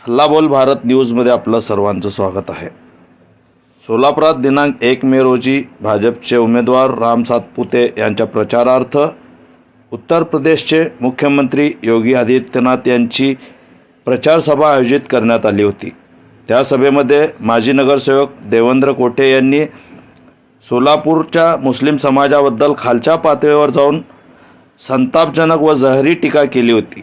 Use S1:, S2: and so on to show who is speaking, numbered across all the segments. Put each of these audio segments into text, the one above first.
S1: हल्ला बोल भारत न्यूजमध्ये आपलं सर्वांचं स्वागत आहे। सोलापुरात दिनांक 1 मे रोजी भाजपचे उमेदवार राम सातपुते यांच्या प्रचारार्थ उत्तर प्रदेशचे मुख्यमंत्री योगी आदित्यनाथ यांची प्रचार सभा आयोजित करण्यात आली होती। त्या सभेमध्ये माजी नगरसेवक देवेंद्र कोठे यांनी सोलापूरच्या मुस्लिम समाजाबद्दल खालच्या पातळीवर जाऊन संतापजनक व जहरी टीका केली होती।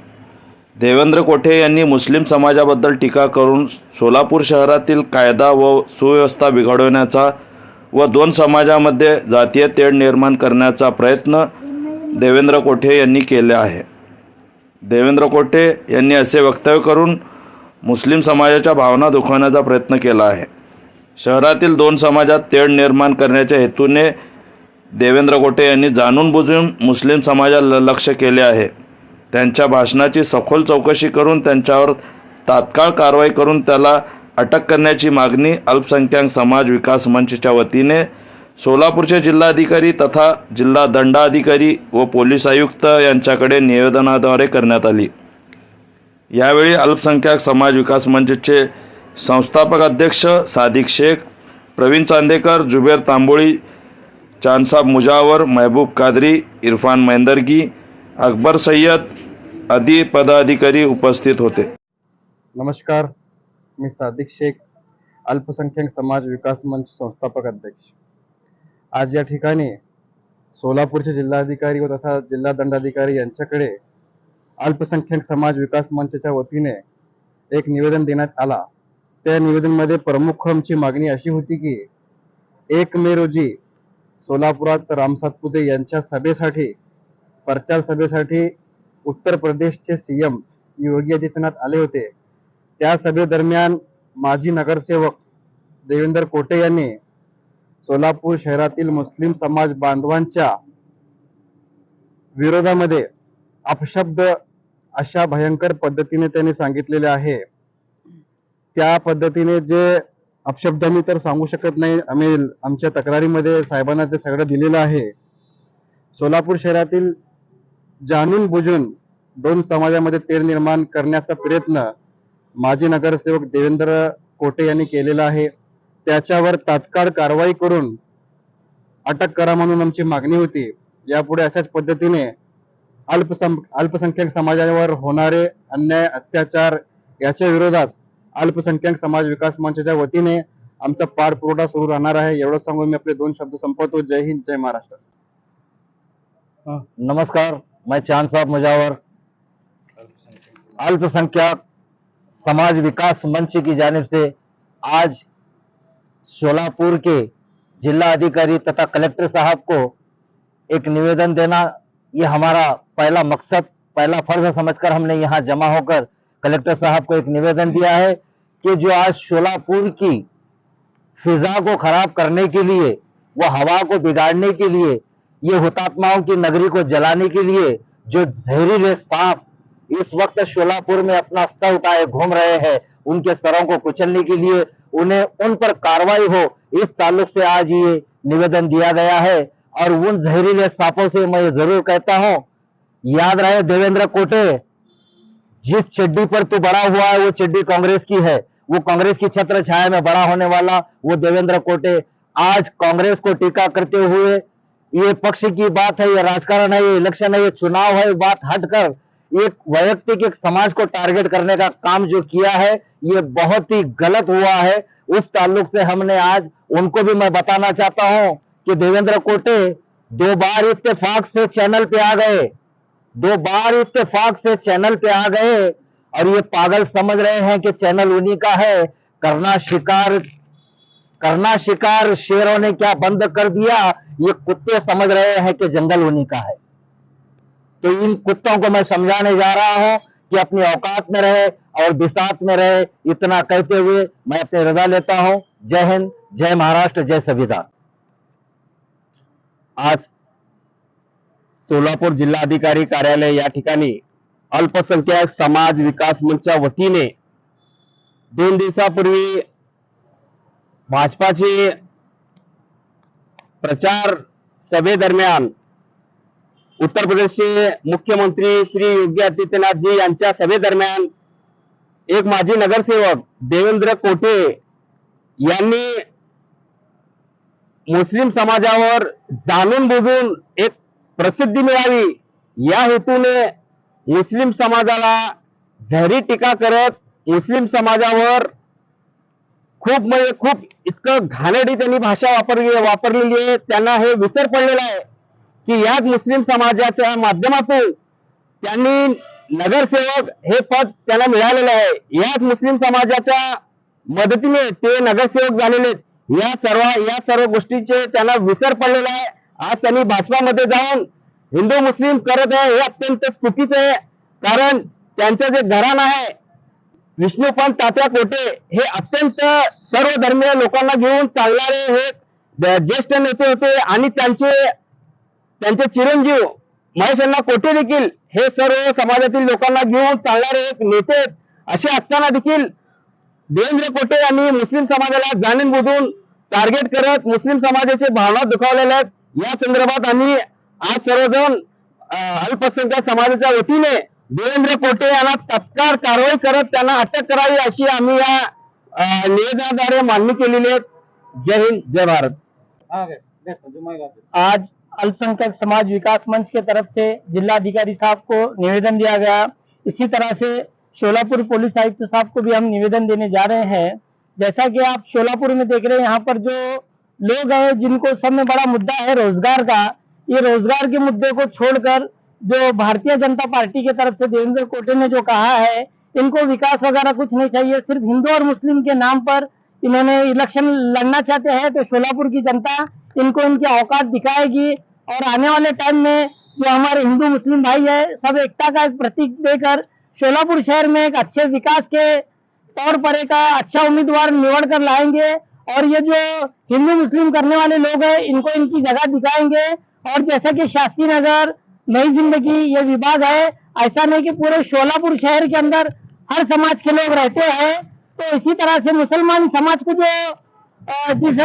S1: देवेंद्र कोठे यांनी मुस्लिम समाजाबद्दल टीका करून सोलापूर शहरातील कायदा व सुव्यवस्था बिघडवण्याचा व दोन समाजामध्ये जातीय तेढ निर्माण करण्याचा प्रयत्न देवेंद्र कोठे यांनी केले आहे। देवेंद्र कोठे यांनी असे वक्तव्य करून मुस्लिम समाजाच्या भावना दुखावण्याचा प्रयत्न केला आहे। शहरातील दोन समाजात तेढ निर्माण करण्याच्या हेतूने देवेंद्र कोठे यांनी जाणून बुजून मुस्लिम समाजाला लक्ष्य केले आहे। त्यांच्या भाषणाची सखोल चौकशी करून त्यांच्यावर तात्काळ कारवाई करून त्याला अटक करण्याची मागणी अल्पसंख्याक समाज विकास मंचच्या वतीने सोलापूरचे जिल्हाधिकारी तथा जिल्हा दंडाधिकारी व पोलीस आयुक्त यांच्याकडे निवेदनाद्वारे करण्यात आली। यावेळी अल्पसंख्याक समाज विकास मंचचे संस्थापक अध्यक्ष सादिक शेख, प्रवीण चांदेकर, जुबेर तांबोळी, चांदसाब मुजावर, महबूब कादरी, इरफान मैंदरगी, अकबर सय्यद आदी पदाधिकारी उपस्थित होते।
S2: नमस्कार, मी सादिक शेख, अल्पसंख्याक समाज विकास मंच संस्थापक अध्यक्ष। आज या ठिकाणी सोलापूरचे जिल्हाधिकारी व तथा जिल्हा दंडाधिकारी यांच्याकडे अल्पसंख्याक समाज विकास मंचच्या वतीने एक निवेदन देण्यात आला। त्या निवेदनामध्ये प्रमुख आमची मागणी अशी होती की 1 मे रोजी सोलापुरात राम सातपुते यांच्या सभेसाठी प्रचार सभेसाठी उत्तर प्रदेशचे सीएम योगी आदित्यनाथ आले होते। त्या सभेदरम्यान माजी नगरसेवक देवेंद्र कोठे यांनी सोलापूर शहरातील मुस्लिम समाज बांधवांच्या विरोधामध्ये अपशब्द अशा भयंकर पद्धतीने त्यांनी सांगितलेले आहे। त्या पद्धतीने जे अपशब्द मी तर सांगू शकत नाही, आम्ही आमच्या तक्रारीमध्ये साहेबांना ते सगळं दिलेलं आहे। सोलापूर शहरातील जाणून बुजून दोन समाजामध्ये तेढ निर्माण करण्याचा प्रयत्न माजी नगरसेवक देवेंद्र कोठे यांनी केलेला आहे। त्याच्यावर तात्काळ कारवाई करून अटक करा म्हणून आमची मागणी होती। यापुढे अशाच पद्धतीने अल्पसंख्याक समाजावर होणारे अन्याय अत्याचार याच्या विरोधात अल्पसंख्याक समाज विकास मंचच्या वतीने आमचा पाठपुरावा सुरू राहणार आहे। एवढं सांगून मी आपले 2 शब्द संपवतो। जय हिंद, जय महाराष्ट्र।
S3: नमस्कार, मैं चांदसाब मुजावर, अल्पसंख्यक समाज विकास मंच की जानिब से आज सोलापुर के जिला अधिकारी तथा कलेक्टर साहब को एक निवेदन देना, ये हमारा पहला मकसद, पहला फर्ज समझकर हमने यहाँ जमा होकर कलेक्टर साहब को एक निवेदन दिया है कि जो आज सोलापुर की फिजा को खराब करने के लिए, वो हवा को बिगाड़ने के लिए, ये हुतात्माओं की नगरी को जलाने के लिए जो जहरीले सांप इस वक्त सोलापुर में अपना सर उठाए घूम रहे हैं, उनके सरों को कुचलने के लिए उन्हें उन पर कार्रवाई हो, इस ताल्लुक से आज ये निवेदन दिया गया है। और उन जहरीले सांपों से मैं जरूर कहता हूं, याद रहे देवेंद्र कोठे, जिस चड्डी पर तू बड़ा हुआ है वो चड्डी कांग्रेस की है, वो कांग्रेस की छत्र छाया में बड़ा होने वाला वो देवेंद्र कोठे आज कांग्रेस को टीका करते हुए, ये पक्ष की बात है, ये राजकारण है, ये इलेक्शन है, ये चुनाव है, बात हटकर एक वैयक्तिक एक समाज को टारगेट करने का काम जो किया है ये बहुत ही गलत हुआ है। उस ताल्लुक से हमने आज उनको भी मैं बताना चाहता हूं कि देवेंद्र कोठे 2 बार इत्तेफाक से चैनल पे आ गए, 2 बार इत्तेफाक से चैनल पे आ गए और ये पागल समझ रहे हैं कि चैनल उन्हीं का है। करना शिकार शेरों ने क्या बंद कर दिया, ये कुत्ते समझ रहे हैं कि जंगल उन्हीं का है। तो इन कुत्तों को मैं समझाने जा रहा हूं कि अपनी औकात में रहे और बिसात में रहे। इतना कहते हुए मैं अपनी रजा लेता हूं। जय हिंद, जय महाराष्ट्र, जय संविधान।
S4: आज सोलापूर जिल्हाधिकारी कार्यालय या ठिकाणी अल्पसंख्याक समाज विकास मंचच्या वतीने 2 दिवसापूर्वी भाजपाचे प्रचार सभेदरम्यान उत्तर प्रदेशचे मुख्यमंत्री श्री योगी आदित्यनाथ जी यांच्या सभेदरम्यान एक माजी नगरसेवक देवेंद्र कोटे यांनी मुस्लिम समाजावर जाणून बुजून एक प्रसिद्धी मिळावी या हेतूने मुस्लिम समाजाला झरी टीका करत मुस्लिम समाजावर खूप इतकं घाणेरडी त्यांनी भाषा वापरलेली आहे. त्यांना हे विसर पडलेला आहे की याच मुस्लिम समाजाच्या माध्यमातून त्यांनी नगरसेवक हे पद त्यांना मिळालेलं आहे. याच मुस्लिम समाजाच्या मदतीने ते नगरसेवक झालेले आहेत. या सर्व गोष्टीचे त्यांना विसर पडलेला आहे. आज त्यांनी भाजपामध्ये जाऊन हिंदू मुस्लिम करत आहे हे अत्यंत चुकीचं आहे. कारण त्यांचं जे घराणं आहे विष्णुपंत तात्या कोटे हे अत्यंत सर्व धर्मीय लोकांना घेऊन चालणारे हे ज्येष्ठ नेते होते आणि त्यांचे चिरंजीव महेश कोटे देखील हे सर्व समाजातील लोकांना घेऊन चालणारे एक नेते आहेत. असे असताना देखील देवेंद्र कोटे यांनी मुस्लिम समाजाला जाणून बुजून टार्गेट करत मुस्लिम समाजाचे भावना दुखावलेले आहेत. या संदर्भात आम्ही आज सर्वजण अल्पसंख्याक समाजाच्या वतीने देवेंद्र कोटे यांना तत्काळ कारवाई करत त्यांना अटक करावी अशी आम्ही या निवेदनाद्वारे मागणी केलेली आहे. जय हिंद, जय भारत.
S3: आज अल्पसंख्यक समाज विकास मंच के तरफ से जिलाधिकारी साहब को निवेदन दिया गया। इसी तरह से शोलापुर पुलिस आयुक्त साहब को भी हम निवेदन देने जा रहे हैं। जैसा कि आप शोलापुर में देख रहे हैं, यहाँ पर जो लोग हैं जिनको सब में बड़ा मुद्दा है रोजगार का, ये रोजगार के मुद्दे को छोड़कर जो भारतीय जनता पार्टी की तरफ से देवेंद्र कोटे ने जो कहा है, इनको विकास वगैरह कुछ नहीं चाहिए। सिर्फ हिंदू और मुस्लिम के नाम पर इन्होंने इलेक्शन लड़ना चाहते हैं। तो शोलापुर की जनता इनको इनकी औकात दिखाएगी और आने वाले टाइम में जो हमारे हिंदू मुस्लिम भाई है सब एकता का एक प्रतीक देकर शोलापुर शहर में एक अच्छे विकास के तौर पर एक अच्छा उम्मीदवार निवड़ कर लाएंगे और ये जो हिंदू मुस्लिम करने वाले लोग हैं इनको इनकी जगह दिखाएंगे। और जैसा कि शास्त्री नगर, नई जिंदगी ये विभाग है, ऐसा नहीं कि पूरे शोलापुर शहर के अंदर हर समाज के लोग रहते हैं। तो इसी तरह से मुसलमान समाज को जो जिस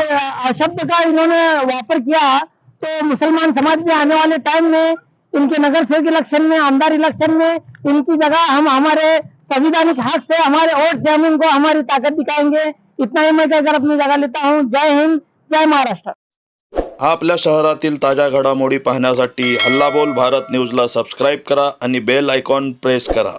S3: शब्द का इन्होंने वापर किया, तो मुसलमान समाज भी आने वाले टाइम में इनके नगर सेवक इलेक्शन में, आमदार इलेक्शन में इनकी जगह हम हमारे संविधानिक हक से, हमारे वोट से हम इनको हमारी ताकत दिखाएंगे। इतना ही मैं कहकर अपनी जगह लेता हूँ। जय हिंद, जय महाराष्ट्र।
S1: आपल्या शहरातील ताज्या घडामोडी पाहण्यासाठी हल्ला बोल भारत न्यूजला सबस्क्राईब करा आणि बेल आयकॉन प्रेस करा.